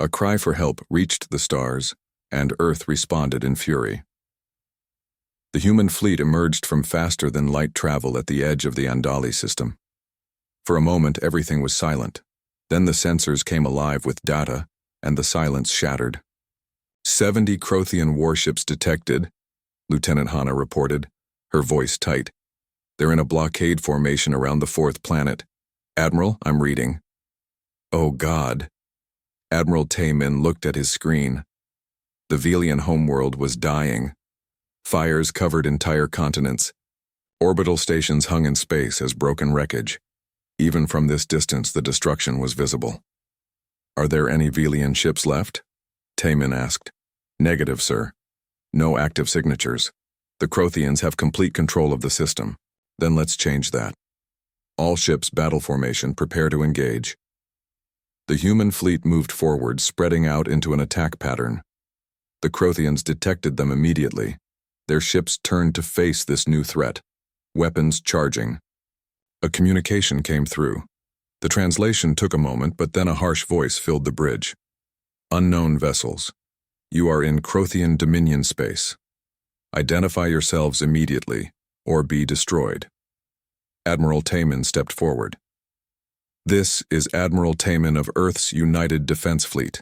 A cry for help reached the stars, and Earth responded in fury. The human fleet emerged from faster-than-light travel at the edge of the Andali system. For a moment, everything was silent. Then the sensors came alive with data, and the silence shattered. 70 Crothian warships detected, Lieutenant Hana reported, her voice tight. They're in a blockade formation around the fourth planet. Admiral, I'm reading. Oh God. Admiral Taemin looked at his screen. The Velian homeworld was dying. Fires covered entire continents. Orbital stations hung in space as broken wreckage. Even from this distance, the destruction was visible. Are there any Velian ships left? Taemin asked. Negative, sir. No active signatures. The Crothians have complete control of the system. Then let's change that. All ships battle formation, prepare to engage. The human fleet moved forward, spreading out into an attack pattern. The Crothians detected them immediately. Their ships turned to face this new threat, weapons charging. A communication came through. The translation took a moment, but then a harsh voice filled the bridge. Unknown vessels. You are in Crothian Dominion space. Identify yourselves immediately, or be destroyed. Admiral Taemin stepped forward. This is Admiral Taemin of Earth's United Defense Fleet.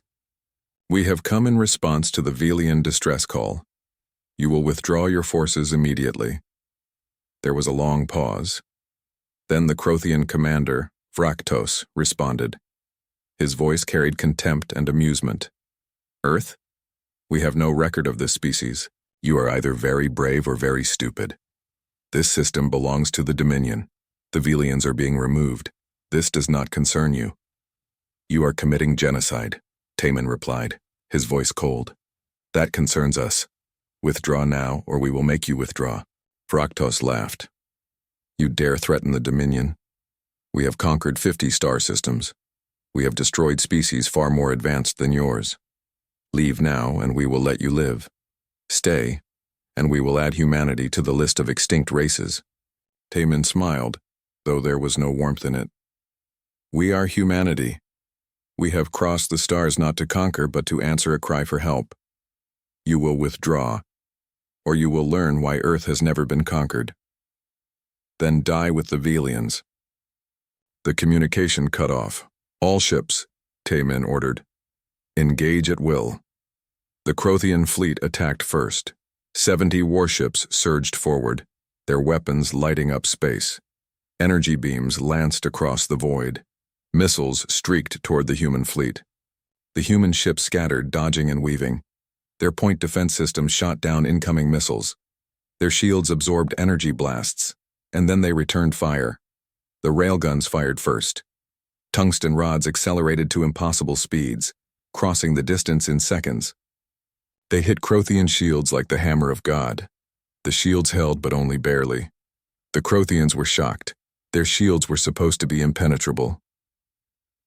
We have come in response to the Velian distress call. You will withdraw your forces immediately. There was a long pause. Then the Crothian commander, Fraktos, responded. His voice carried contempt and amusement. Earth? We have no record of this species. You are either very brave or very stupid. This system belongs to the Dominion. The Velians are being removed. This does not concern you. You are committing genocide, Taemin replied, his voice cold. That concerns us. Withdraw now, or we will make you withdraw. Fraktos laughed. You dare threaten the Dominion? We have conquered 50 star systems. We have destroyed species far more advanced than yours. Leave now, and we will let you live. Stay, and we will add humanity to the list of extinct races. Taemin smiled, though there was no warmth in it. We are humanity. We have crossed the stars not to conquer, but to answer a cry for help. You will withdraw, or you will learn why Earth has never been conquered. Then die with the Velians. The communication cut off. All ships, Taemin ordered. Engage at will. The Crothian fleet attacked first. 70 warships surged forward, their weapons lighting up space. Energy beams lanced across the void. Missiles streaked toward the human fleet. The human ships scattered, dodging and weaving. Their point defense systems shot down incoming missiles. Their shields absorbed energy blasts, and then they returned fire. The railguns fired first. Tungsten rods accelerated to impossible speeds, crossing the distance in seconds. They hit Crothian shields like the hammer of God. The shields held, but only barely. The Crothians were shocked. Their shields were supposed to be impenetrable.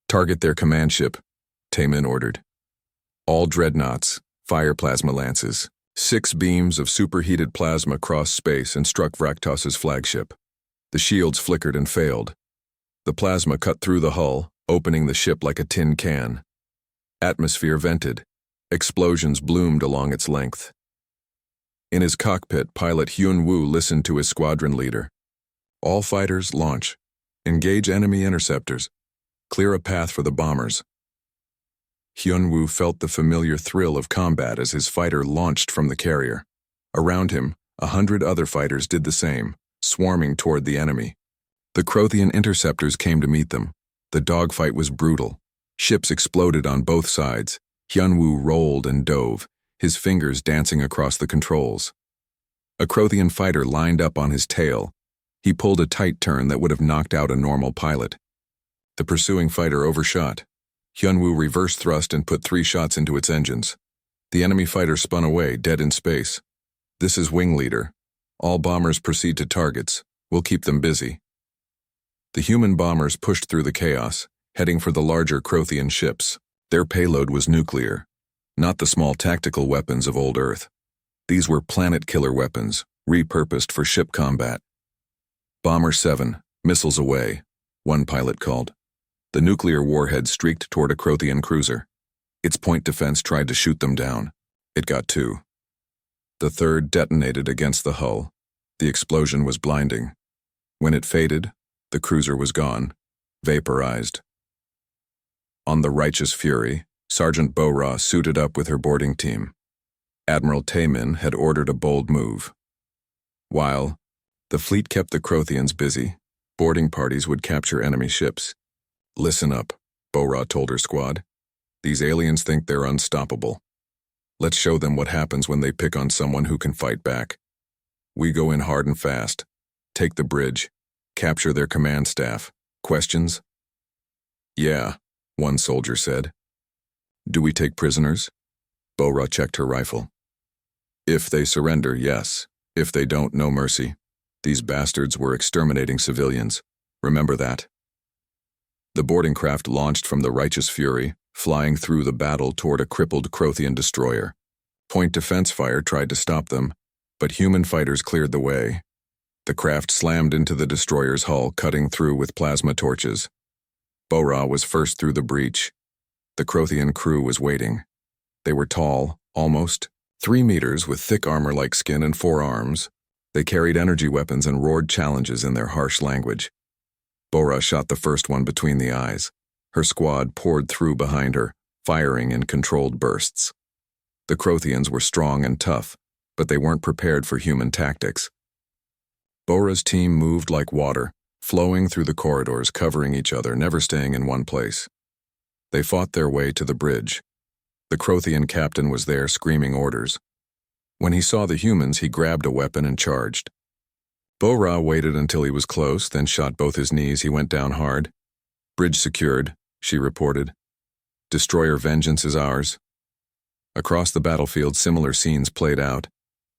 Target their command ship, Taemin ordered. All dreadnoughts, fire plasma lances. 6 beams of superheated plasma crossed space and struck Fraktos's flagship. The shields flickered and failed. The plasma cut through the hull, opening the ship like a tin can. Atmosphere vented. Explosions bloomed along its length. In his cockpit, pilot Hyun-woo listened to his squadron leader. All fighters, launch. Engage enemy interceptors. Clear a path for the bombers. Hyun-woo felt the familiar thrill of combat as his fighter launched from the carrier. Around him, 100 other fighters did the same, swarming toward the enemy. The Crothian interceptors came to meet them. The dogfight was brutal. Ships exploded on both sides. Hyun-woo rolled and dove, his fingers dancing across the controls. A Crothian fighter lined up on his tail. He pulled a tight turn that would have knocked out a normal pilot. The pursuing fighter overshot. Hyun-woo reverse thrust and put 3 shots into its engines. The enemy fighter spun away, dead in space. This is Wing Leader. All bombers proceed to targets. We'll keep them busy. The human bombers pushed through the chaos, heading for the larger Crothian ships. Their payload was nuclear, not the small tactical weapons of old Earth. These were planet-killer weapons, repurposed for ship combat. Bomber 7, missiles away, one pilot called. The nuclear warhead streaked toward a Crothian cruiser. Its point defense tried to shoot them down. It got two. The third detonated against the hull. The explosion was blinding. When it faded, the cruiser was gone, vaporized. On the Righteous Fury, Sergeant Bo-Ra suited up with her boarding team. Admiral Taemin had ordered a bold move. While the fleet kept the Crothians busy, boarding parties would capture enemy ships. "Listen up," Bo-Ra told her squad. "These aliens think they're unstoppable. Let's show them what happens when they pick on someone who can fight back. We go in hard and fast. Take the bridge. Capture their command staff. Questions?" "Yeah," one soldier said. "Do we take prisoners?" Bo-Ra checked her rifle. "If they surrender, yes. If they don't, no mercy. These bastards were exterminating civilians. Remember that." The boarding craft launched from the Righteous Fury, flying through the battle toward a crippled Crothian destroyer. Point defense fire tried to stop them, but human fighters cleared the way. The craft slammed into the destroyer's hull, cutting through with plasma torches. Bo-Ra was first through the breach. The Crothian crew was waiting. They were tall, almost 3 meters, with thick armor-like skin and 4 arms. They carried energy weapons and roared challenges in their harsh language. Bo-Ra shot the first one between the eyes. Her squad poured through behind her, firing in controlled bursts. The Crothians were strong and tough, but they weren't prepared for human tactics. Bo-Ra's team moved like water, flowing through the corridors, covering each other, never staying in one place. They fought their way to the bridge. The Crothian captain was there, screaming orders. When he saw the humans, he grabbed a weapon and charged. Bo-Ra waited until he was close, then shot both his knees. He went down hard. "Bridge secured," she reported. "Destroyer vengeance is ours." Across the battlefield, similar scenes played out.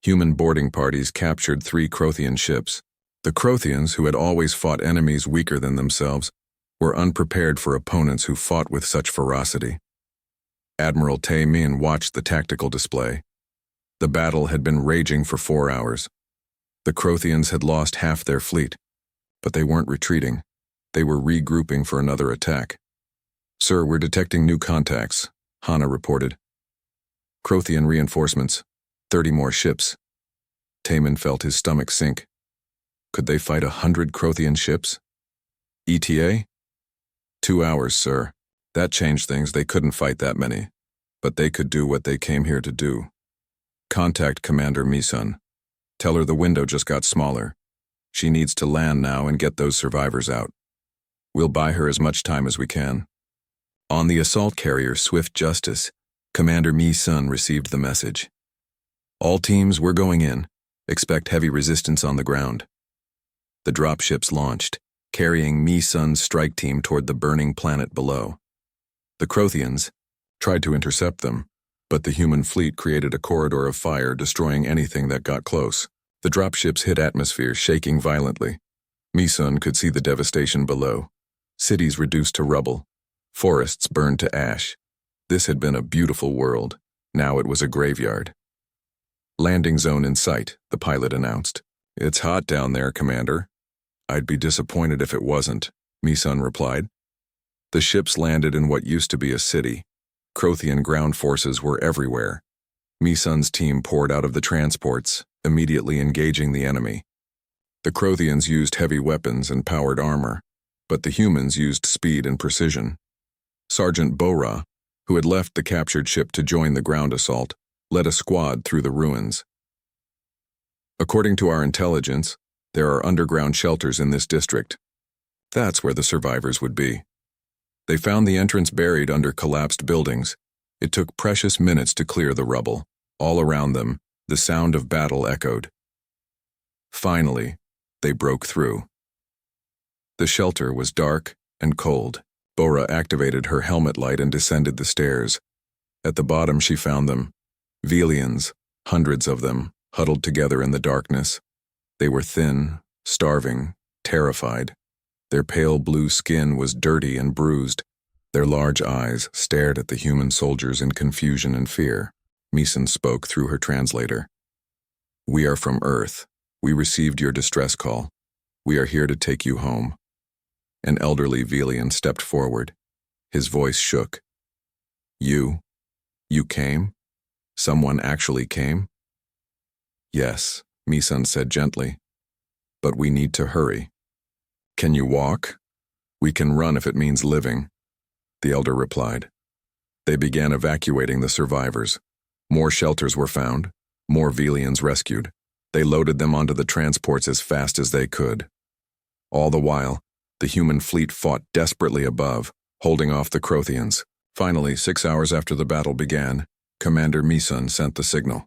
Human boarding parties captured 3 Crothian ships. The Crothians, who had always fought enemies weaker than themselves, were unprepared for opponents who fought with such ferocity. Admiral Taemin watched the tactical display. The battle had been raging for 4 hours. The Crothians had lost half their fleet, but they weren't retreating. They were regrouping for another attack. "Sir, we're detecting new contacts," Hana reported. "Crothian reinforcements, 30 more ships." Taemin felt his stomach sink. Could they fight 100 Crothian ships? ETA? 2 hours, sir. That changed things. They couldn't fight that many, but they could do what they came here to do. Contact Commander Mi-sun. Tell her the window just got smaller. She needs to land now and get those survivors out. We'll buy her as much time as we can. On the assault carrier Swift Justice, Commander Mi-sun received the message. "All teams, we're going in. Expect heavy resistance on the ground." The dropships launched, carrying Mi-sun's strike team toward the burning planet below. The Crothians tried to intercept them, but the human fleet created a corridor of fire, destroying anything that got close. The dropships hit atmosphere, shaking violently. Mi-sun could see the devastation below. Cities reduced to rubble. Forests burned to ash. This had been a beautiful world. Now it was a graveyard. "Landing zone in sight," the pilot announced. "It's hot down there, Commander." "I'd be disappointed if it wasn't," Mi-sun replied. The ships landed in what used to be a city. Crothian ground forces were everywhere. Mi-sun's team poured out of the transports, immediately engaging the enemy. The Crothians used heavy weapons and powered armor, but the humans used speed and precision. Sergeant Bo-Ra, who had left the captured ship to join the ground assault, led a squad through the ruins. "According to our intelligence, there are underground shelters in this district. That's where the survivors would be." They found the entrance buried under collapsed buildings. It took precious minutes to clear the rubble. All around them, the sound of battle echoed. Finally, they broke through. The shelter was dark and cold. Bo-Ra activated her helmet light and descended the stairs. At the bottom she found them. Velians, hundreds of them, huddled together in the darkness. They were thin, starving, terrified. Their pale blue skin was dirty and bruised. Their large eyes stared at the human soldiers in confusion and fear. Mi-sun spoke through her translator. "We are from Earth. We received your distress call. We are here to take you home." An elderly Velian stepped forward. His voice shook. "You, You came? Someone actually came? Yes, Misun said gently. But we need to hurry. Can you walk? We can run if it means living, the elder replied. They began evacuating the survivors. More shelters were found, more Velians rescued. They loaded them onto the transports as fast as they could. All the while, the human fleet fought desperately above, holding off the Crothians. Finally, 6 hours after the battle began, Commander Misun sent the signal.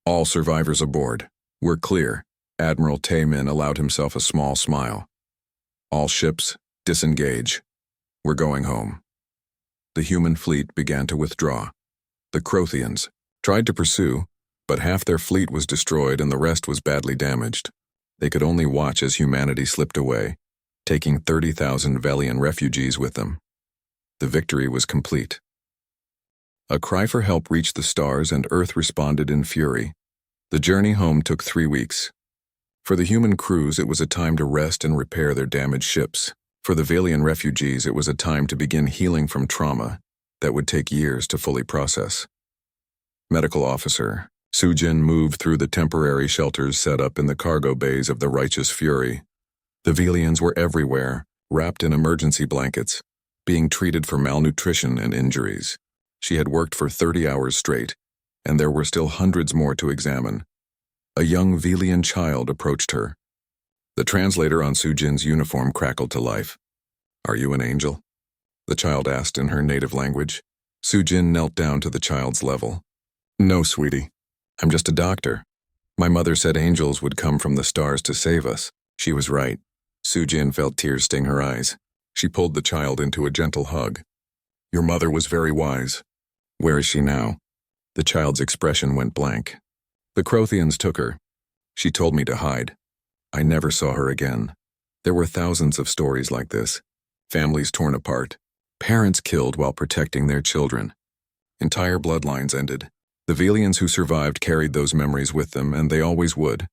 All survivors aboard. We're clear. Admiral Taemin allowed himself a small smile. All ships, disengage. We're going home. The human fleet began to withdraw. The Crothians tried to pursue, but half their fleet was destroyed and the rest was badly damaged. They could only watch as humanity slipped away, taking 30,000 Velian refugees with them. The victory was complete. A cry for help reached the stars and Earth responded in fury. The journey home took 3 weeks. For the human crews, it was a time to rest and repair their damaged ships. For the Velian refugees, it was a time to begin healing from trauma that would take years to fully process. Medical Officer Sujin moved through the temporary shelters set up in the cargo bays of the Righteous Fury. The Velians were everywhere, wrapped in emergency blankets, being treated for malnutrition and injuries. She had worked for 30 hours straight, and there were still hundreds more to examine. A young Velian child approached her. The translator on Sujin's uniform crackled to life. "Are you an angel?" the child asked in her native language. Sujin knelt down to the child's level. "No, sweetie. I'm just a doctor. My mother said angels would come from the stars to save us." She was right. Sujin felt tears sting her eyes. She pulled the child into a gentle hug. "Your mother was very wise." "Where is she now?" The child's expression went blank. "The Crothians took her. She told me to hide. I never saw her again." There were thousands of stories like this. Families torn apart. Parents killed while protecting their children. Entire bloodlines ended. The Velians who survived carried those memories with them, and they always would.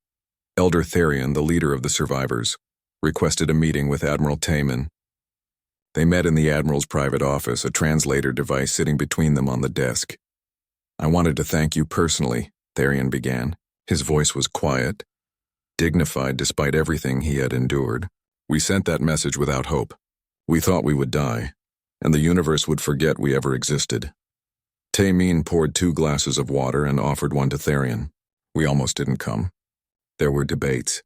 Elder Therion, the leader of the survivors, requested a meeting with Admiral Taemin. They met in the Admiral's private office, a translator device sitting between them on the desk. "I wanted to thank you personally," Therion began. His voice was quiet, dignified despite everything he had endured. "We sent that message without hope. We thought we would die, and the universe would forget we ever existed." Taemin poured 2 glasses of water and offered one to Therion. "We almost didn't come. There were debates.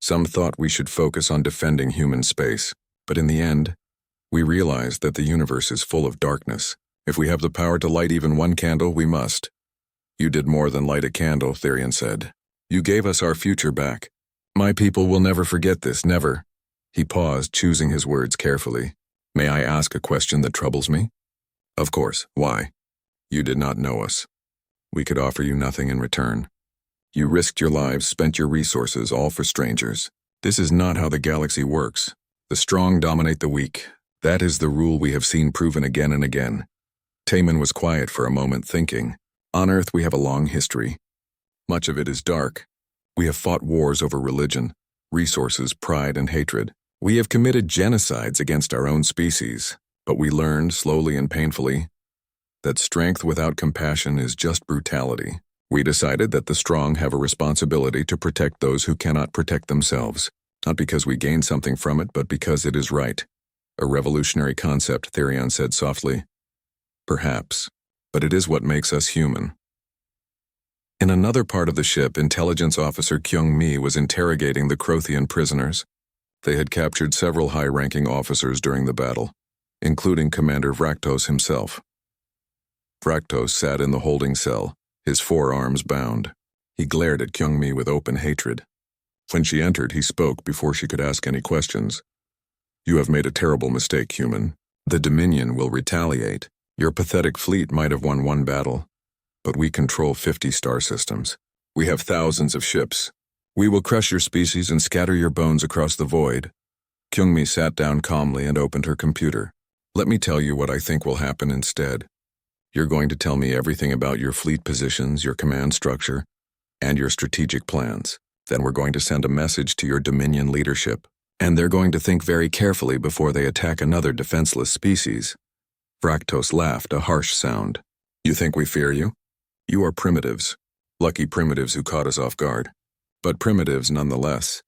Some thought we should focus on defending human space, but in the end, we realized that the universe is full of darkness. If we have the power to light even one candle, we must." "You did more than light a candle," Therion said. "You gave us our future back. My people will never forget this, never." He paused, choosing his words carefully. "May I ask a question that troubles me?" "Of course. Why?" "You did not know us. We could offer you nothing in return. You risked your lives, spent your resources, all for strangers. This is not how the galaxy works. The strong dominate the weak. That is the rule we have seen proven again and again." Taemin was quiet for a moment, thinking. "On Earth we have a long history. Much of it is dark. We have fought wars over religion, resources, pride, and hatred. We have committed genocides against our own species, but we learned, slowly and painfully, that strength without compassion is just brutality. We decided that the strong have a responsibility to protect those who cannot protect themselves, not because we gain something from it, but because it is right." "A revolutionary concept," Therion said softly. "Perhaps, but it is what makes us human." In another part of the ship, Intelligence Officer Kyung-mi was interrogating the Crothian prisoners. They had captured several high-ranking officers during the battle, including Commander Vraktos himself. Vraktos sat in the holding cell, his forearms bound. He glared at Kyung-mi with open hatred. When she entered, he spoke before she could ask any questions. "You have made a terrible mistake, human. The Dominion will retaliate. Your pathetic fleet might have won one battle, but we control 50 star systems. We have thousands of ships. We will crush your species and scatter your bones across the void." Kyung-mi sat down calmly and opened her computer. "Let me tell you what I think will happen instead. You're going to tell me everything about your fleet positions, your command structure, and your strategic plans. Then we're going to send a message to your Dominion leadership, and they're going to think very carefully before they attack another defenseless species." Vraktos laughed, a harsh sound. You think we fear you? You are primitives. Lucky primitives who caught us off guard. But primitives nonetheless.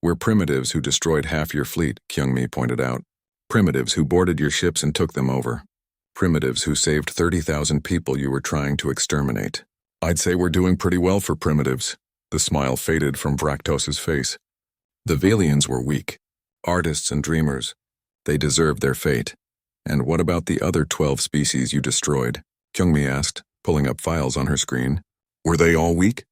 We're primitives who destroyed half your fleet, Kyungmi pointed out. Primitives who boarded your ships and took them over. Primitives who saved 30,000 people you were trying to exterminate. I'd say we're doing pretty well for primitives. The smile faded from Vraktos's face. The Valians were weak. Artists and dreamers. They deserved their fate. And what about the other 12 species you destroyed? Kyungmi asked, pulling up files on her screen. Were they all weak?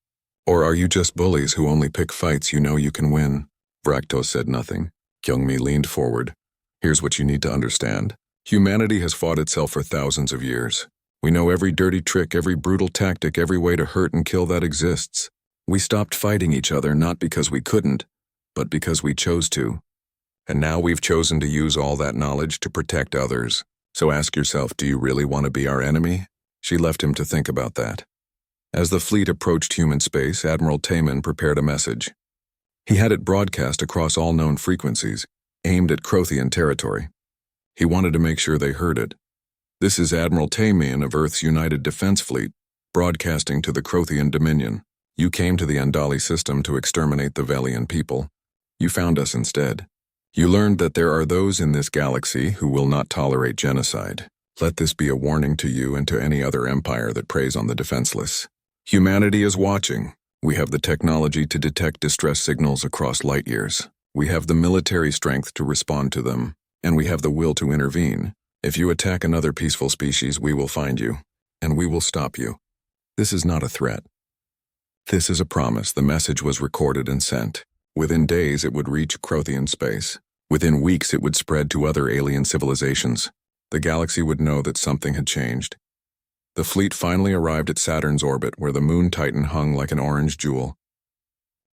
Or are you just bullies who only pick fights you know you can win? Vraktos said nothing. Kyungmi leaned forward. Here's what you need to understand. Humanity has fought itself for thousands of years. We know every dirty trick, every brutal tactic, every way to hurt and kill that exists. We stopped fighting each other not because we couldn't, but because we chose to. And now we've chosen to use all that knowledge to protect others. So ask yourself, do you really want to be our enemy? She left him to think about that. As the fleet approached human space, Admiral Taemin prepared a message. He had it broadcast across all known frequencies, aimed at Crothian territory. He wanted to make sure they heard it. This is Admiral Taemin of Earth's United Defense Fleet, broadcasting to the Crothian Dominion. You came to the Andali system to exterminate the Velian people. You found us instead. You learned that there are those in this galaxy who will not tolerate genocide. Let this be a warning to you and to any other empire that preys on the defenseless. Humanity is watching. We have the technology to detect distress signals across light years. We have the military strength to respond to them, and we have the will to intervene. If you attack another peaceful species, we will find you, and we will stop you. This is not a threat. This is a promise. The message was recorded and sent. Within days, it would reach Crothian space. Within weeks, it would spread to other alien civilizations. The galaxy would know that something had changed. The fleet finally arrived at Saturn's orbit, where the moon Titan hung like an orange jewel.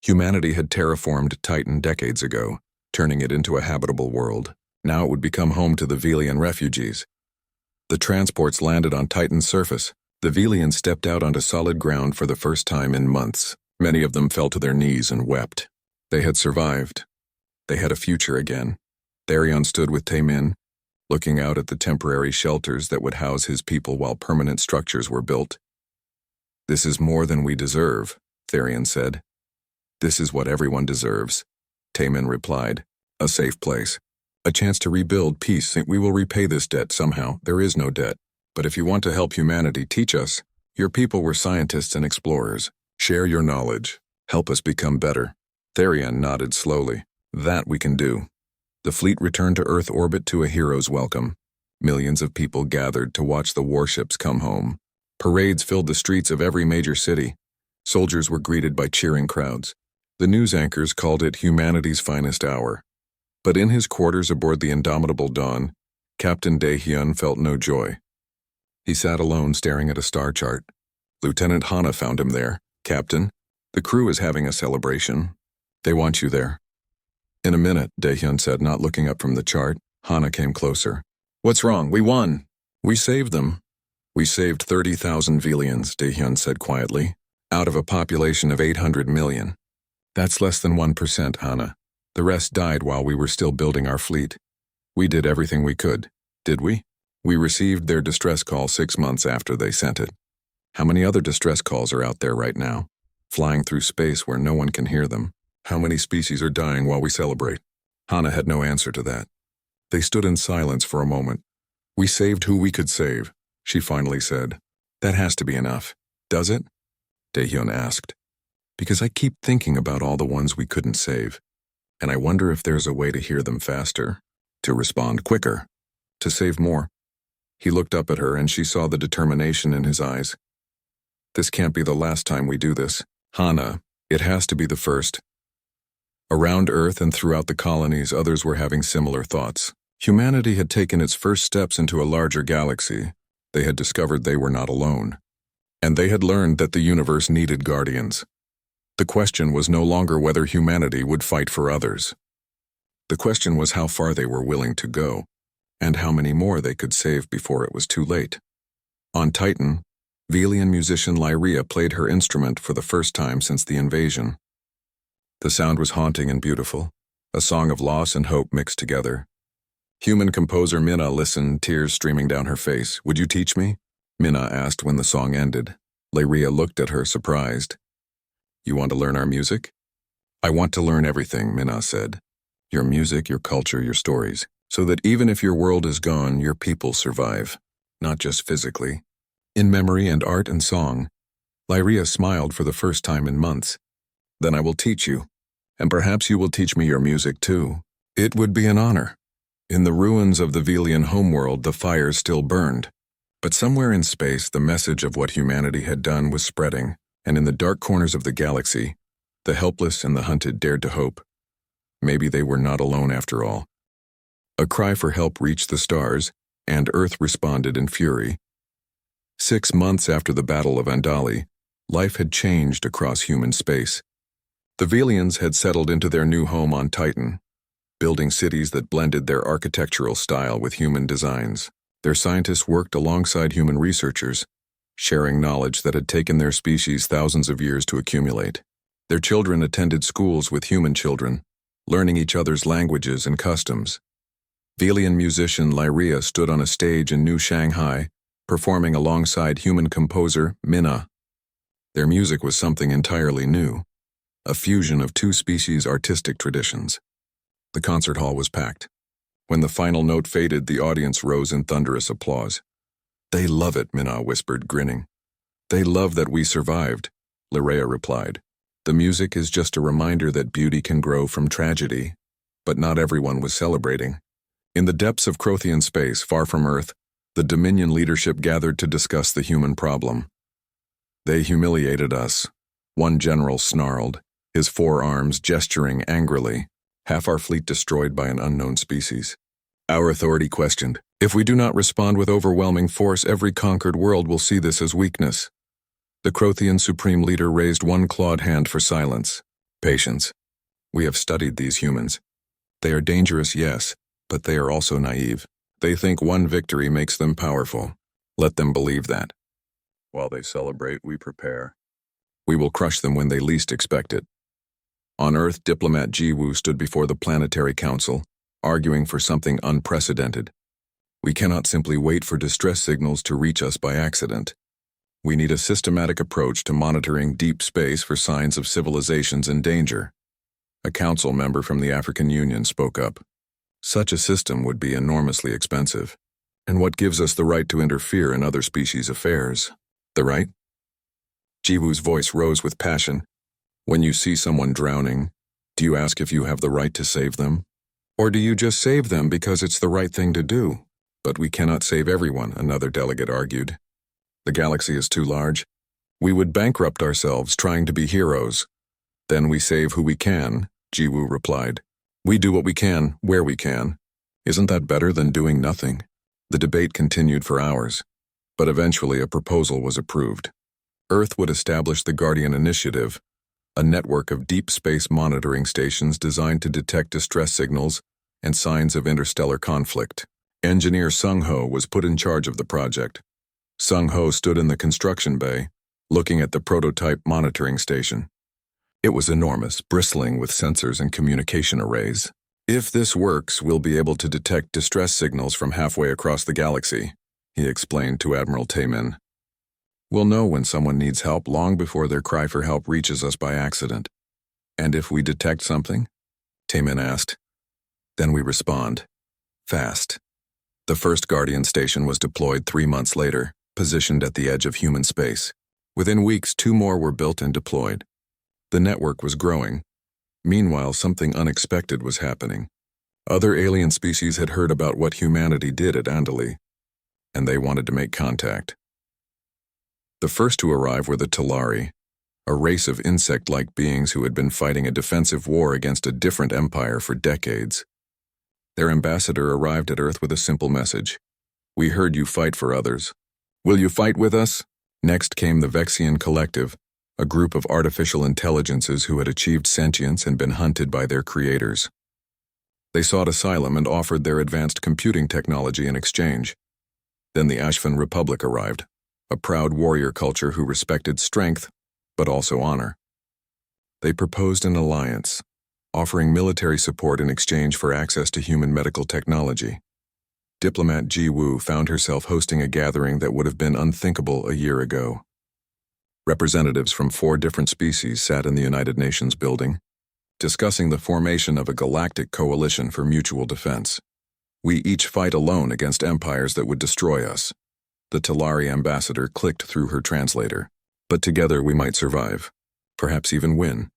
Humanity had terraformed Titan decades ago, turning it into a habitable world. Now it would become home to the Velian refugees. The transports landed on Titan's surface. The Velians stepped out onto solid ground for the first time in months. Many of them fell to their knees and wept. They had survived. They had a future again. Therion stood with Taemin, looking out at the temporary shelters that would house his people while permanent structures were built. This is more than we deserve, Therion said. This is what everyone deserves, Taemin replied. A safe place. A chance to rebuild peace. We will repay this debt somehow. There is no debt. But if you want to help humanity, teach us. Your people were scientists and explorers. Share your knowledge. Help us become better. Therion nodded slowly. That we can do. The fleet returned to Earth orbit to a hero's welcome. Millions of people gathered to watch the warships come home. Parades filled the streets of every major city. Soldiers were greeted by cheering crowds. The news anchors called it humanity's finest hour. But in his quarters aboard the indomitable Dawn, Captain Daehyun felt no joy. He sat alone staring at a star chart. Lieutenant Hana found him there. Captain, the crew is having a celebration. They want you there. In a minute, Daehyun said, not looking up from the chart. Hana came closer. What's wrong? We won. We saved them. We saved 30,000 Velians, Daehyun said quietly, out of a population of 800 million. That's less than 1%, Hana. The rest died while we were still building our fleet. We did everything we could, did we? We received their distress call 6 months after they sent it. How many other distress calls are out there right now, flying through space where no one can hear them? How many species are dying while we celebrate? Hana had no answer to that. They stood in silence for a moment. We saved who we could save, she finally said. That has to be enough, does it? Daehyun asked. Because I keep thinking about all the ones we couldn't save. And I wonder if there's a way to hear them faster, to respond quicker, to save more. He looked up at her and she saw the determination in his eyes. This can't be the last time we do this. Hana, it has to be the first. Around Earth and throughout the colonies, others were having similar thoughts. Humanity had taken its first steps into a larger galaxy. They had discovered they were not alone. And they had learned that the universe needed guardians. The question was no longer whether humanity would fight for others. The question was how far they were willing to go, and how many more they could save before it was too late. On Titan, Velian musician Lyria played her instrument for the first time since the invasion. The sound was haunting and beautiful, a song of loss and hope mixed together. Human composer Minna listened, tears streaming down her face. Would you teach me? Minna asked when the song ended. Lyria looked at her, surprised. You want to learn our music? I want to learn everything, Minna said. Your music, your culture, your stories, so that even if your world is gone, your people survive, not just physically. In memory and art and song. Lyria smiled for the first time in months. Then I will teach you, and perhaps you will teach me your music too. It would be an honor. In the ruins of the Velian homeworld, the fires still burned. But somewhere in space, the message of what humanity had done was spreading, and in the dark corners of the galaxy, the helpless and the hunted dared to hope. Maybe they were not alone after all. A cry for help reached the stars, and Earth responded in fury. 6 months after the Battle of Andali, life had changed across human space. The Velians had settled into their new home on Titan, building cities that blended their architectural style with human designs. Their scientists worked alongside human researchers, sharing knowledge that had taken their species thousands of years to accumulate. Their children attended schools with human children, learning each other's languages and customs. Velian musician Lyria stood on a stage in New Shanghai, performing alongside human composer Minna. Their music was something entirely new, a fusion of two species' artistic traditions. The concert hall was packed. When the final note faded, the audience rose in thunderous applause. They love it, Minna whispered, grinning. They love that we survived, Lyria replied. The music is just a reminder that beauty can grow from tragedy. But not everyone was celebrating. In the depths of Crothian space, far from Earth, the Dominion leadership gathered to discuss the human problem. They humiliated us, one general snarled, his forearms gesturing angrily. Half our fleet destroyed by an unknown species. Our authority questioned. If we do not respond with overwhelming force, every conquered world will see this as weakness. The Crothian supreme leader raised one clawed hand for silence. Patience. We have studied these humans. They are dangerous, yes, but they are also naive. They think one victory makes them powerful. Let them believe that. While they celebrate, we prepare. We will crush them when they least expect it. On Earth, diplomat Jiwoo stood before the Planetary Council, arguing for something unprecedented. We cannot simply wait for distress signals to reach us by accident. We need a systematic approach to monitoring deep space for signs of civilizations in danger. A council member from the African Union spoke up. Such a system would be enormously expensive. And what gives us the right to interfere in other species' affairs? The right? Jiwoo's voice rose with passion. When you see someone drowning, do you ask if you have the right to save them? Or do you just save them because it's the right thing to do? But we cannot save everyone, another delegate argued. The galaxy is too large. We would bankrupt ourselves trying to be heroes. Then we save who we can, Jiwoo replied. We do what we can, where we can. Isn't that better than doing nothing? The debate continued for hours, but eventually a proposal was approved. Earth would establish the Guardian Initiative, a network of deep space monitoring stations designed to detect distress signals and signs of interstellar conflict. Engineer Sung-ho was put in charge of the project. Sung-ho stood in the construction bay, looking at the prototype monitoring station. It was enormous, bristling with sensors and communication arrays. If this works, we'll be able to detect distress signals from halfway across the galaxy, he explained to Admiral Taemin. We'll know when someone needs help long before their cry for help reaches us by accident. And if we detect something? Taemin asked. Then we respond. Fast. The first Guardian station was deployed 3 months later, positioned at the edge of human space. Within weeks, 2 more were built and deployed. The network was growing. Meanwhile, something unexpected was happening. Other alien species had heard about what humanity did at Andali, and they wanted to make contact. The first to arrive were the Talari, a race of insect-like beings who had been fighting a defensive war against a different empire for decades. Their ambassador arrived at Earth with a simple message. We heard you fight for others. Will you fight with us? Next came the Vexian Collective, a group of artificial intelligences who had achieved sentience and been hunted by their creators. They sought asylum and offered their advanced computing technology in exchange. Then the Ashvan Republic arrived, a proud warrior culture who respected strength, but also honor. They proposed an alliance, offering military support in exchange for access to human medical technology. diplomat Ji Woo found herself hosting a gathering that would have been unthinkable a year ago. Representatives from 4 different species sat in the United Nations building, discussing the formation of a galactic coalition for mutual defense. We each fight alone against empires that would destroy us. The Talari ambassador clicked through her translator. But together we might survive, perhaps even win.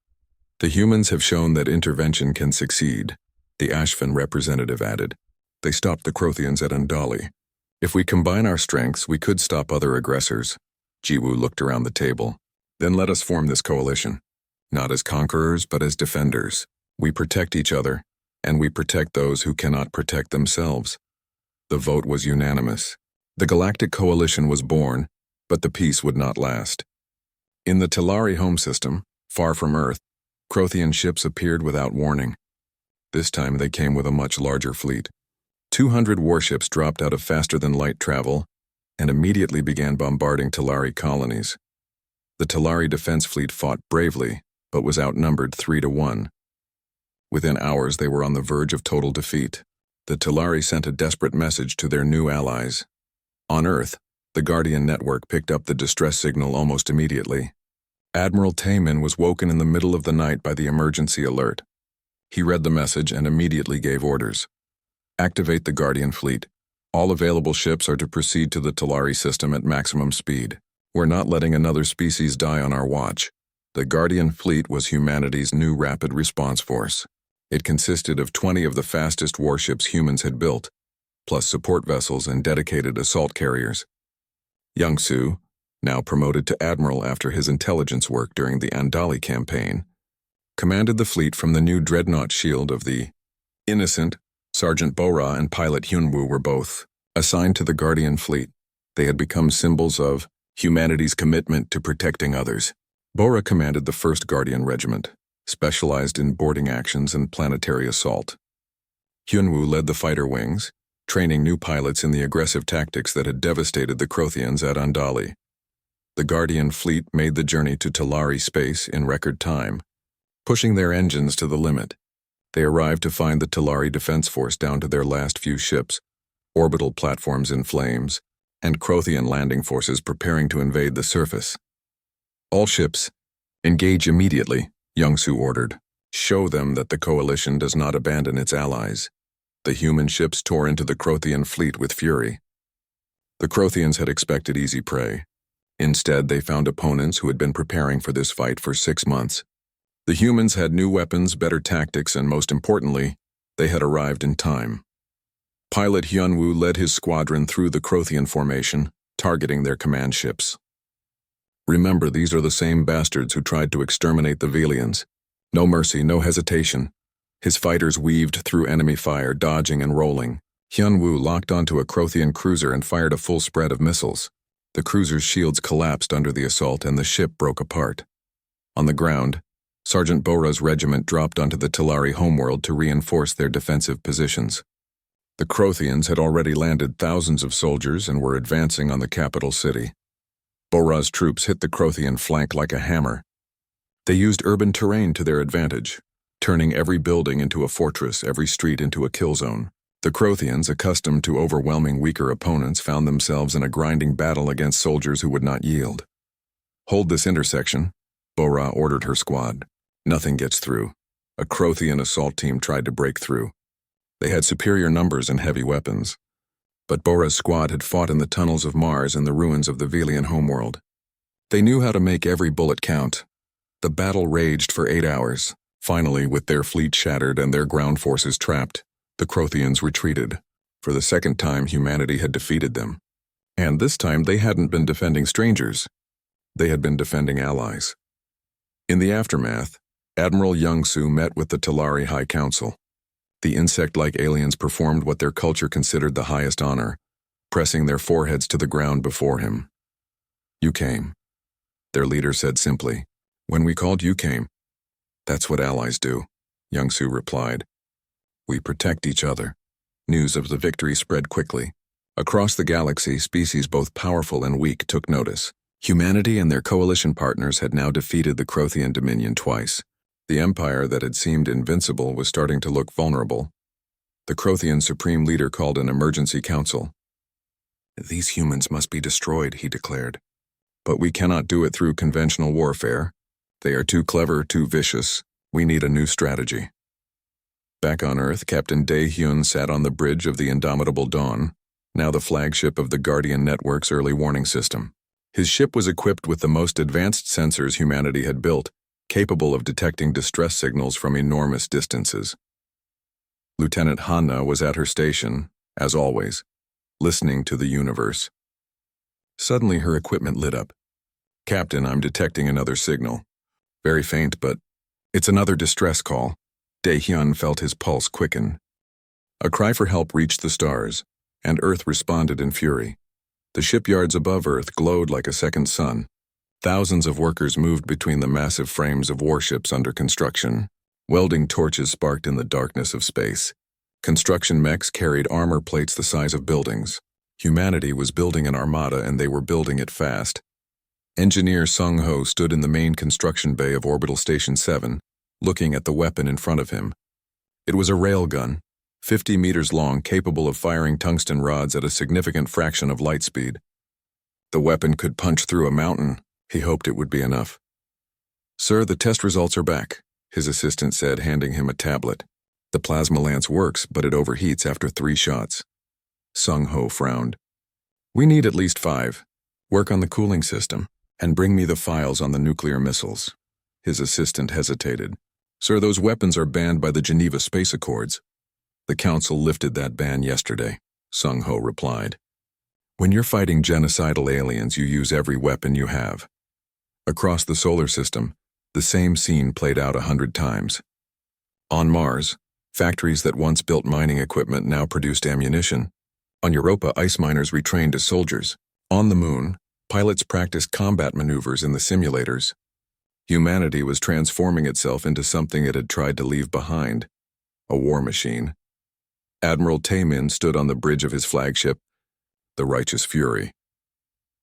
The humans have shown that intervention can succeed, the Ashvin representative added. They stopped the Crothians at Undali. If we combine our strengths, we could stop other aggressors. Jiwoo looked around the table. Then let us form this coalition. Not as conquerors, but as defenders. We protect each other, and we protect those who cannot protect themselves. The vote was unanimous. The Galactic Coalition was born, but the peace would not last. In the Talari home system, far from Earth, Crothian ships appeared without warning. This time they came with a much larger fleet. 200 warships dropped out of faster-than-light travel and immediately began bombarding Talari colonies. The Talari defense fleet fought bravely, but was outnumbered 3-1. Within hours they were on the verge of total defeat. The Talari sent a desperate message to their new allies. On Earth, the Guardian network picked up the distress signal almost immediately. Admiral Taemin was woken in the middle of the night by the emergency alert. He read the message and immediately gave orders. Activate the Guardian fleet. All available ships are to proceed to the Talari system at maximum speed. We're not letting another species die on our watch. The Guardian fleet was humanity's new rapid response force. It consisted of 20 of the fastest warships humans had built, plus support vessels and dedicated assault carriers. Young-soo, now promoted to admiral after his intelligence work during the Andali campaign, commanded the fleet from the new dreadnought shield of the innocent. Sergeant Bora and pilot Hyunwoo were both assigned to the Guardian fleet. They had become symbols of humanity's commitment to protecting others. Bora commanded the 1st Guardian Regiment, specialized in boarding actions and planetary assault. Hyunwoo led the fighter wings, training new pilots in the aggressive tactics that had devastated the Crothians at Andali. The Guardian fleet made the journey to Talari space in record time, pushing their engines to the limit. They arrived to find the Talari defense force down to their last few ships, orbital platforms in flames, and Crothian landing forces preparing to invade the surface. All ships, engage immediately, Young-soo ordered. Show them that the coalition does not abandon its allies. The human ships tore into the Crothian fleet with fury. The Crothians had expected easy prey. Instead, they found opponents who had been preparing for this fight for 6 months. The humans had new weapons, better tactics, and most importantly, they had arrived in time. Pilot Hyunwoo led his squadron through the Crothian formation, targeting their command ships. Remember, these are the same bastards who tried to exterminate the Velians. No mercy, no hesitation. His fighters weaved through enemy fire, dodging and rolling. Hyunwoo locked onto a Crothian cruiser and fired a full spread of missiles. The cruiser's shields collapsed under the assault and the ship broke apart. On the ground, Sergeant Bora's regiment dropped onto the Talari homeworld to reinforce their defensive positions. The Crothians had already landed thousands of soldiers and were advancing on the capital city. Bora's troops hit the Crothian flank like a hammer. They used urban terrain to their advantage, turning every building into a fortress, every street into a kill zone. The Crothians, accustomed to overwhelming weaker opponents, found themselves in a grinding battle against soldiers who would not yield. Hold this intersection, Bora ordered her squad. Nothing gets through. A Crothian assault team tried to break through. They had superior numbers and heavy weapons. But Bora's squad had fought in the tunnels of Mars and the ruins of the Velian homeworld. They knew how to make every bullet count. The battle raged for 8 hours. Finally, with their fleet shattered and their ground forces trapped, the Crothians retreated. For the 2nd time, humanity had defeated them. And this time, they hadn't been defending strangers. They had been defending allies. In the aftermath, Admiral Young-soo met with the Talari High Council. The insect-like aliens performed what their culture considered the highest honor, pressing their foreheads to the ground before him. You came, their leader said simply. When we called, you came. That's what allies do, Young-soo replied. We protect each other. News of the victory spread quickly. Across the galaxy, species both powerful and weak took notice. Humanity and their coalition partners had now defeated the Crothian Dominion twice. The empire that had seemed invincible was starting to look vulnerable. The Crothian Supreme Leader called an emergency council. "These humans must be destroyed," he declared. "But we cannot do it through conventional warfare. They are too clever, too vicious. We need a new strategy." Back on Earth, Captain Dae-hyun sat on the bridge of the Indomitable Dawn, now the flagship of the Guardian Network's early warning system. His ship was equipped with the most advanced sensors humanity had built, capable of detecting distress signals from enormous distances. Lieutenant Hanna was at her station, as always, listening to the universe. Suddenly her equipment lit up. "Captain, I'm detecting another signal. Very faint, but it's another distress call." Dae-hyun felt his pulse quicken. A cry for help reached the stars, and Earth responded in fury. The shipyards above Earth glowed like a second sun. Thousands of workers moved between the massive frames of warships under construction. Welding torches sparked in the darkness of space. Construction mechs carried armor plates the size of buildings. Humanity was building an armada, and they were building it fast. Engineer Sung-ho stood in the main construction bay of Orbital Station 7, looking at the weapon in front of him. It was a railgun, 50 meters long, capable of firing tungsten rods at a significant fraction of light speed. The weapon could punch through a mountain. He hoped it would be enough. "Sir, the test results are back," his assistant said, handing him a tablet. "The plasma lance works, but it overheats after 3 shots. Sung-ho frowned. "We need at least 5. Work on the cooling system, and bring me the files on the nuclear missiles." His assistant hesitated. "Sir, those weapons are banned by the Geneva Space Accords." "The Council lifted that ban yesterday," Sung-ho replied. "When you're fighting genocidal aliens, you use every weapon you have." Across the solar system, the same scene played out 100 times. On Mars, factories that once built mining equipment now produced ammunition. On Europa, ice miners retrained as soldiers. On the Moon, pilots practiced combat maneuvers in the simulators. Humanity was transforming itself into something it had tried to leave behind, a war machine. Admiral Taemin stood on the bridge of his flagship, the Righteous Fury.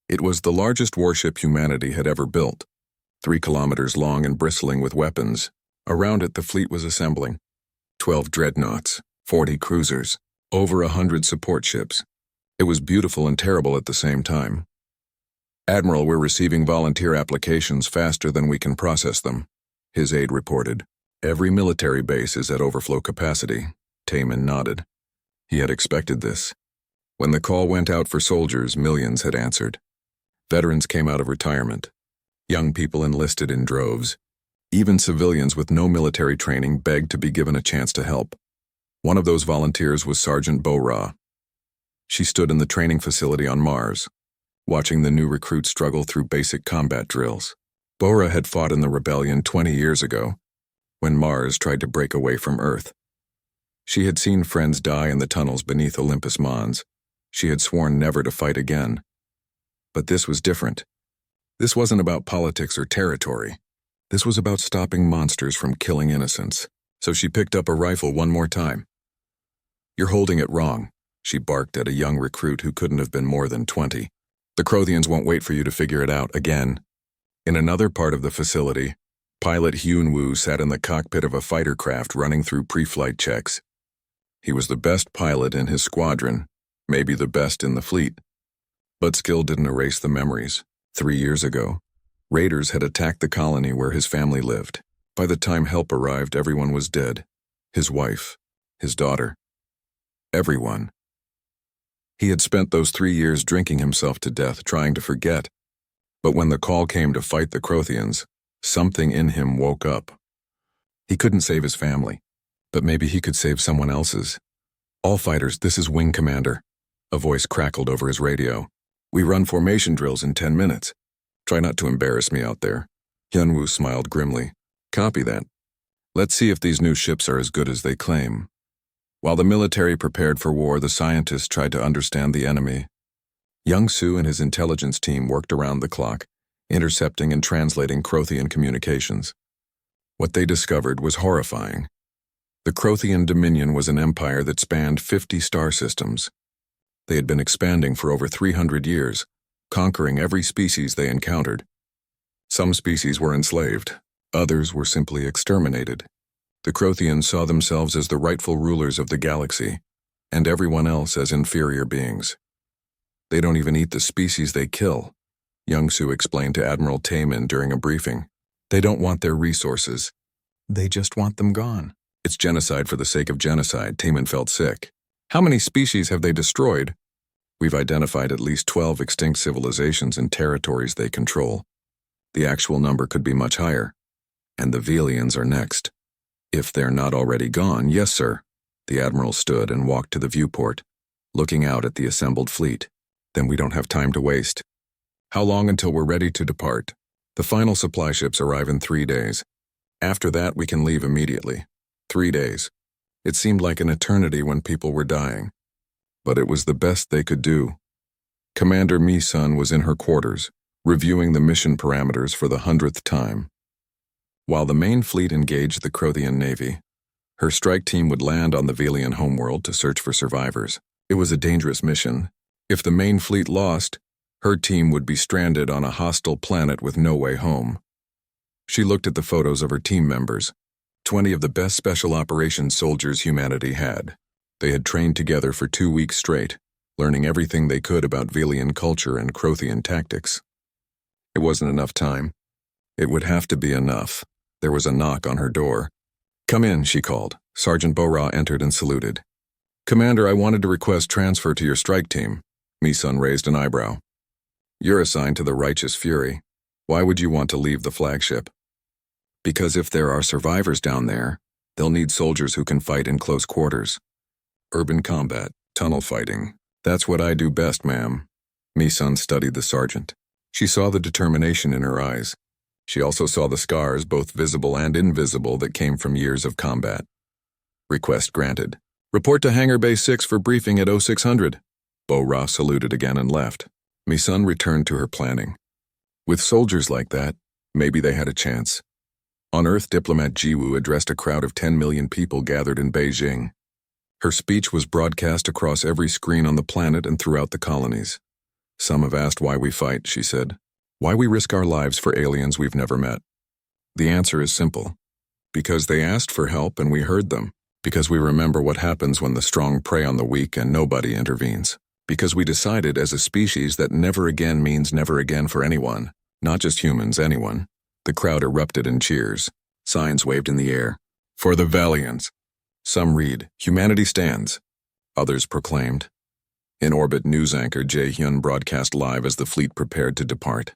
It was the largest warship humanity had ever built, 3 kilometers long and bristling with weapons. Around it, the fleet was assembling. 12 dreadnoughts, 40 cruisers, over 100 support ships. It was beautiful and terrible at the same time. "Admiral, we're receiving volunteer applications faster than we can process them," his aide reported. "Every military base is at overflow capacity." Taemin nodded. He had expected this. When the call went out for soldiers, millions had answered. Veterans came out of retirement. Young people enlisted in droves. Even civilians with no military training begged to be given a chance to help. One of those volunteers was Sergeant Bo-Ra. She stood in the training facility on Mars, watching the new recruits struggle through basic combat drills. Bo-Ra had fought in the rebellion 20 years ago, when Mars tried to break away from Earth. She had seen friends die in the tunnels beneath Olympus Mons. She had sworn never to fight again. But this was different. This wasn't about politics or territory. This was about stopping monsters from killing innocents. So she picked up a rifle one more time. "You're holding it wrong," she barked at a young recruit who couldn't have been more than 20. "The Crothians won't wait for you to figure it out again." In another part of the facility, pilot Hyun-woo sat in the cockpit of a fighter craft running through pre-flight checks. He was the best pilot in his squadron, maybe the best in the fleet. But skill didn't erase the memories. 3 years ago, raiders had attacked the colony where his family lived. By the time help arrived, everyone was dead. His wife, his daughter, everyone. He had spent those 3 years drinking himself to death, trying to forget. But when the call came to fight the Crothians, something in him woke up. He couldn't save his family, but maybe he could save someone else's. "All fighters, this is Wing Commander." A voice crackled over his radio. "We run formation drills in 10 minutes. Try not to embarrass me out there." Hyun-woo smiled grimly. "Copy that. Let's see if these new ships are as good as they claim." While the military prepared for war, the scientists tried to understand the enemy. Young Soo and his intelligence team worked around the clock, intercepting and translating Crothian communications. What they discovered was horrifying. The Crothian Dominion was an empire that spanned 50 star systems. They had been expanding for over 300 years, conquering every species they encountered. Some species were enslaved, others were simply exterminated. The Crothians saw themselves as the rightful rulers of the galaxy, and everyone else as inferior beings. They don't even eat the species they kill, Young-Soo explained to Admiral Taemin during a briefing. They don't want their resources. They just want them gone. It's genocide for the sake of genocide, Taemin felt sick. How many species have they destroyed? We've identified at least 12 extinct civilizations in territories they control. The actual number could be much higher. And the Velians are next. If they're not already gone, yes, sir. The Admiral stood and walked to the viewport, looking out at the assembled fleet. Then we don't have time to waste. How long until we're ready to depart? The final supply ships arrive in 3 days. After that, we can leave immediately. 3 days. It seemed like an eternity when people were dying. But it was the best they could do. Commander Mi-sun was in her quarters, reviewing the mission parameters for the 100th time. While the main fleet engaged the Crothian Navy, her strike team would land on the Velian homeworld to search for survivors. It was a dangerous mission. If the main fleet lost, her team would be stranded on a hostile planet with no way home. She looked at the photos of her team members, 20 of the best special operations soldiers humanity had. They had trained together for 2 weeks straight, learning everything they could about Velian culture and Crothian tactics. It wasn't enough time. It would have to be enough. There was a knock on her door. "Come in," she called. Sergeant Bo-Ra entered and saluted. "Commander, I wanted to request transfer to your strike team." Mi-sun raised an eyebrow. "You're assigned to the Righteous Fury. Why would you want to leave the flagship?" "Because if there are survivors down there, they'll need soldiers who can fight in close quarters. Urban combat, tunnel fighting. That's what I do best, ma'am." Mi-sun studied the sergeant. She saw the determination in her eyes. She also saw the scars, both visible and invisible, that came from years of combat. "Request granted. Report to Hangar Bay 6 for briefing at 0600. Bo-Ra saluted again and left. Mi-sun returned to her planning. With soldiers like that, maybe they had a chance. On Earth, diplomat Jiwoo addressed a crowd of 10 million people gathered in Beijing. Her speech was broadcast across every screen on the planet and throughout the colonies. "Some have asked why we fight," she said. "Why we risk our lives for aliens we've never met. The answer is simple. Because they asked for help and we heard them. Because we remember what happens when the strong prey on the weak and nobody intervenes. Because we decided as a species that never again means never again for anyone, not just humans, anyone." The crowd erupted in cheers. Signs waved in the air. "For the Valiants." Some read, "Humanity stands." Others proclaimed. In orbit, news anchor Jae-hyun broadcast live as the fleet prepared to depart.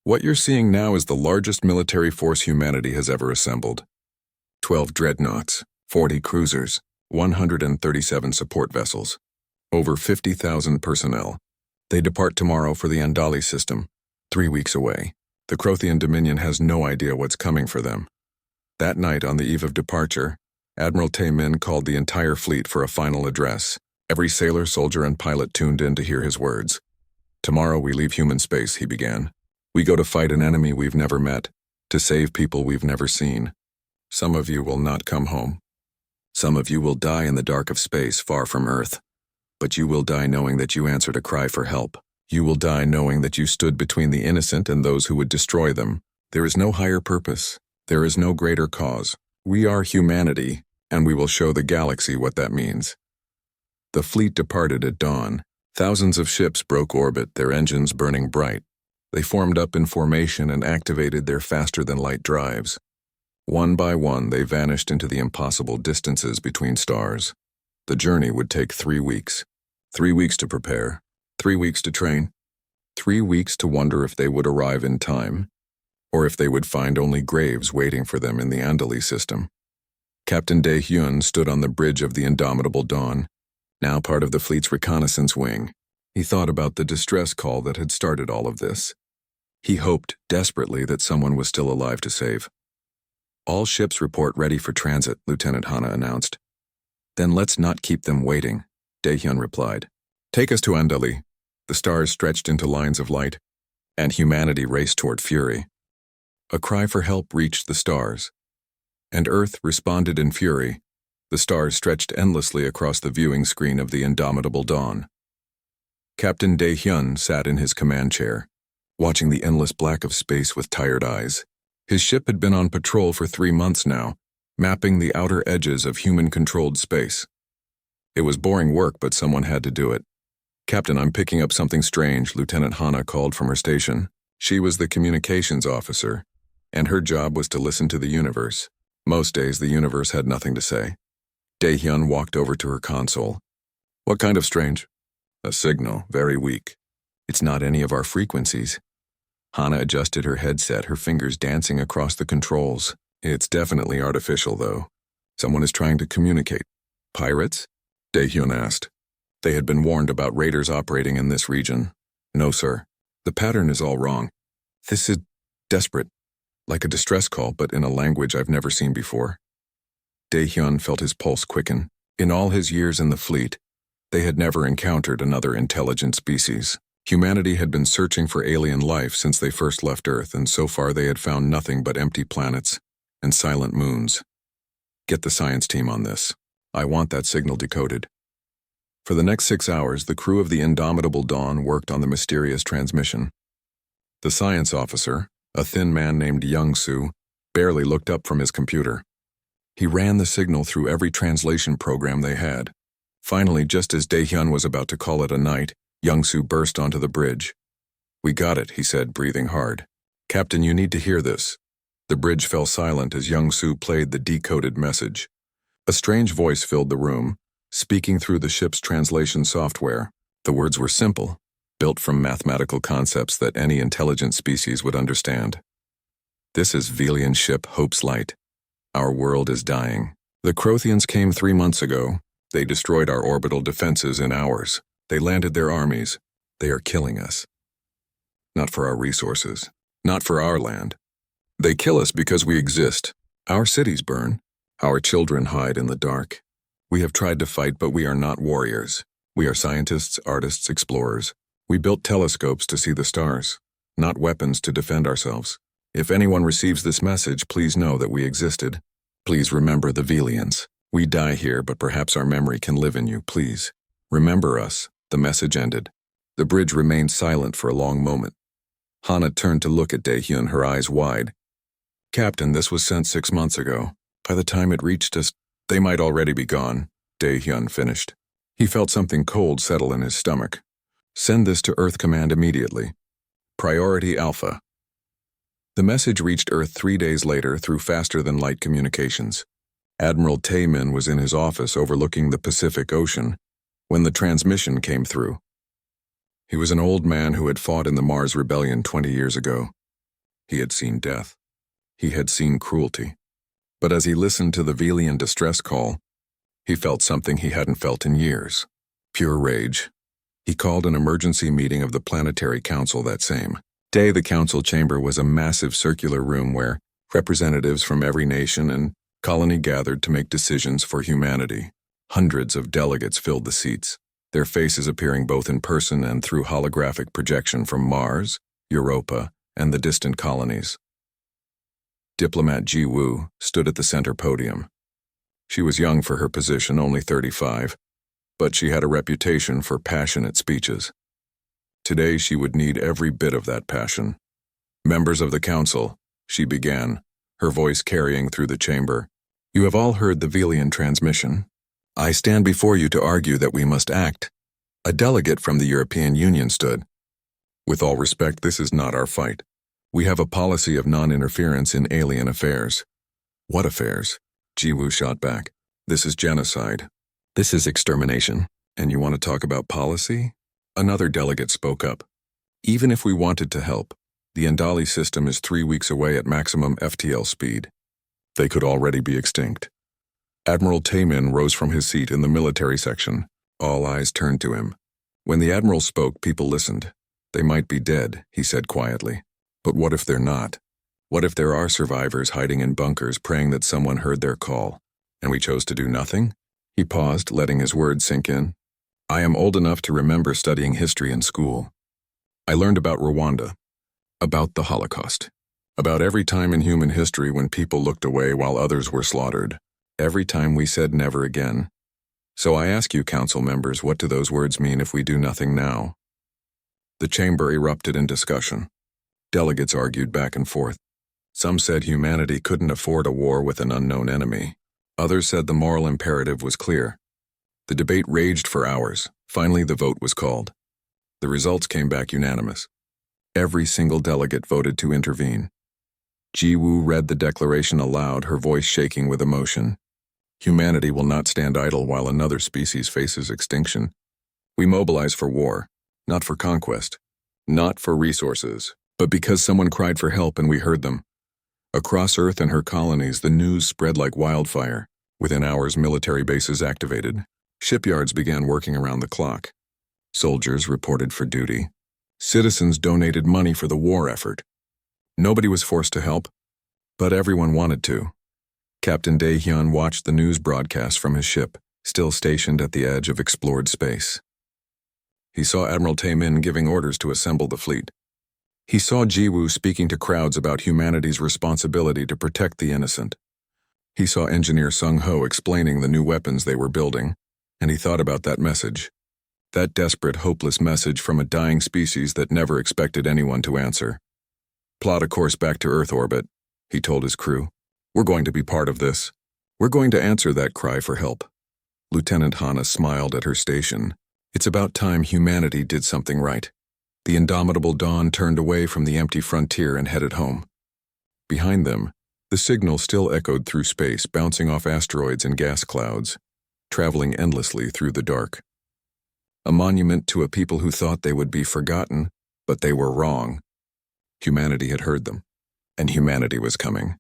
"What you're seeing now is the largest military force humanity has ever assembled. 12 dreadnoughts, 40 cruisers, 137 support vessels. Over 50,000 personnel. They depart tomorrow for the Andali system, 3 weeks away. The Crothian Dominion has no idea what's coming for them." That night, on the eve of departure, Admiral Taemin called the entire fleet for a final address. Every sailor, soldier, and pilot tuned in to hear his words. "Tomorrow we leave human space," he began. "We go to fight an enemy we've never met, to save people we've never seen. Some of you will not come home. Some of you will die in the dark of space, far from Earth. But you will die knowing that you answered a cry for help. You will die knowing that you stood between the innocent and those who would destroy them. There is no higher purpose. There is no greater cause. We are humanity, and we will show the galaxy what that means." The fleet departed at dawn. Thousands of ships broke orbit, their engines burning bright. They formed up in formation and activated their faster-than-light drives. One by one, they vanished into the impossible distances between stars. The journey would take 3 weeks. 3 weeks to prepare. 3 weeks to train. 3 weeks to wonder if they would arrive in time, or if they would find only graves waiting for them in the Andali system. Captain Dae-hyun stood on the bridge of the Indomitable Dawn, now part of the fleet's reconnaissance wing. He thought about the distress call that had started all of this. He hoped desperately that someone was still alive to save. "All ships report ready for transit," Lieutenant Hana announced. "Then let's not keep them waiting," Dae-hyun replied. "Take us to Andali." The stars stretched into lines of light, and humanity raced toward fury. A cry for help reached the stars, and Earth responded in fury. The stars stretched endlessly across the viewing screen of the Indomitable Dawn. Captain Dae-hyun sat in his command chair, watching the endless black of space with tired eyes. His ship had been on patrol for 3 months now, mapping the outer edges of human-controlled space. It was boring work, but someone had to do it. "Captain, I'm picking up something strange," Lieutenant Hana called from her station. She was the communications officer, and her job was to listen to the universe. Most days, the universe had nothing to say. Dae-hyun walked over to her console. "What kind of strange?" "A signal, very weak. It's not any of our frequencies." Hana adjusted her headset, her fingers dancing across the controls. "It's definitely artificial, though. Someone is trying to communicate." "Pirates?" Dae-hyun asked. They had been warned about raiders operating in this region. "No, sir. The pattern is all wrong. This is desperate. Like a distress call, but in a language I've never seen before." Dae-hyun felt his pulse quicken. In all his years in the fleet, they had never encountered another intelligent species. Humanity had been searching for alien life since they first left Earth, and so far they had found nothing but empty planets and silent moons. "Get the science team on this. I want that signal decoded." For the next 6 hours, the crew of the Indomitable Dawn worked on the mysterious transmission. The science officer, a thin man named Young-soo, barely looked up from his computer. He ran the signal through every translation program they had. Finally, just as Dae-hyun was about to call it a night, Young-soo burst onto the bridge. "We got it," he said, breathing hard. "Captain, you need to hear this." The bridge fell silent as Young-soo played the decoded message. A strange voice filled the room, speaking through the ship's translation software. The words were simple, built from mathematical concepts that any intelligent species would understand. "This is Velian ship Hope's Light. Our world is dying. The Crothians came 3 months ago. They destroyed our orbital defenses in hours. They landed their armies. They are killing us. Not for our resources. Not for our land. They kill us because we exist. Our cities burn. Our children hide in the dark. We have tried to fight, but we are not warriors. We are scientists, artists, explorers. We built telescopes to see the stars, not weapons to defend ourselves. If anyone receives this message, please know that we existed. Please remember the Velians. We die here, but perhaps our memory can live in you, please. Remember us." The message ended. The bridge remained silent for a long moment. Hana turned to look at Dae-hyun, her eyes wide. "Captain, this was sent 6 months ago. By the time it reached us, they might already be gone," Dae-hyun finished. He felt something cold settle in his stomach. "Send this to Earth Command immediately. Priority Alpha." The message reached Earth 3 days later through faster-than-light communications. Admiral Taemin was in his office overlooking the Pacific Ocean when the transmission came through. He was an old man who had fought in the Mars Rebellion 20 years ago. He had seen death. He had seen cruelty. But as he listened to the Velian distress call, he felt something he hadn't felt in years. Pure rage. He called an emergency meeting of the Planetary Council that same day. The council chamber was a massive circular room where representatives from every nation and colony gathered to make decisions for humanity. Hundreds of delegates filled the seats, their faces appearing both in person and through holographic projection from Mars, Europa, and the distant colonies. Diplomat Ji Woo stood at the center podium. She was young for her position, only 35, but she had a reputation for passionate speeches. Today she would need every bit of that passion. "Members of the council," she began, her voice carrying through the chamber. "You have all heard the Velian transmission. I stand before you to argue that we must act." A delegate from the European Union stood. "With all respect, this is not our fight. We have a policy of non-interference in alien affairs." "What affairs?" Ji-woo shot back. "This is genocide. This is extermination. And you want to talk about policy?" Another delegate spoke up. "Even if we wanted to help, the Andali system is 3 weeks away at maximum FTL speed. They could already be extinct." Admiral Taemin rose from his seat in the military section. All eyes turned to him. When the admiral spoke, people listened. "They might be dead," he said quietly. "But what if they're not? What if there are survivors hiding in bunkers praying that someone heard their call, and we chose to do nothing?" He paused, letting his words sink in. "I am old enough to remember studying history in school. I learned about Rwanda, about the Holocaust, about every time in human history when people looked away while others were slaughtered. Every time we said never again. So I ask you, council members, what do those words mean if we do nothing now?" The chamber erupted in discussion. Delegates argued back and forth. Some said humanity couldn't afford a war with an unknown enemy. Others said the moral imperative was clear. The debate raged for hours. Finally, the vote was called. The results came back unanimous. Every single delegate voted to intervene. Ji-woo read the declaration aloud, her voice shaking with emotion. Humanity will not stand idle while another species faces extinction. We mobilize for war, not for conquest, not for resources, but because someone cried for help and we heard them. Across Earth and her colonies, the news spread like wildfire. Within hours, military bases activated. Shipyards began working around the clock. Soldiers reported for duty. Citizens donated money for the war effort. Nobody was forced to help, but everyone wanted to. Captain Dae-hyun watched the news broadcast from his ship, still stationed at the edge of explored space. He saw Admiral Tae-min giving orders to assemble the fleet. He saw Ji-woo speaking to crowds about humanity's responsibility to protect the innocent. He saw Engineer Sung-ho explaining the new weapons they were building, and he thought about that message. That desperate, hopeless message from a dying species that never expected anyone to answer. Plot a course back to Earth orbit, he told his crew. We're going to be part of this. We're going to answer that cry for help. Lieutenant Hana smiled at her station. It's about time humanity did something right. The indomitable Dawn turned away from the empty frontier and headed home. Behind them, the signal still echoed through space, bouncing off asteroids and gas clouds, traveling endlessly through the dark. A monument to a people who thought they would be forgotten, but they were wrong. Humanity had heard them, and humanity was coming.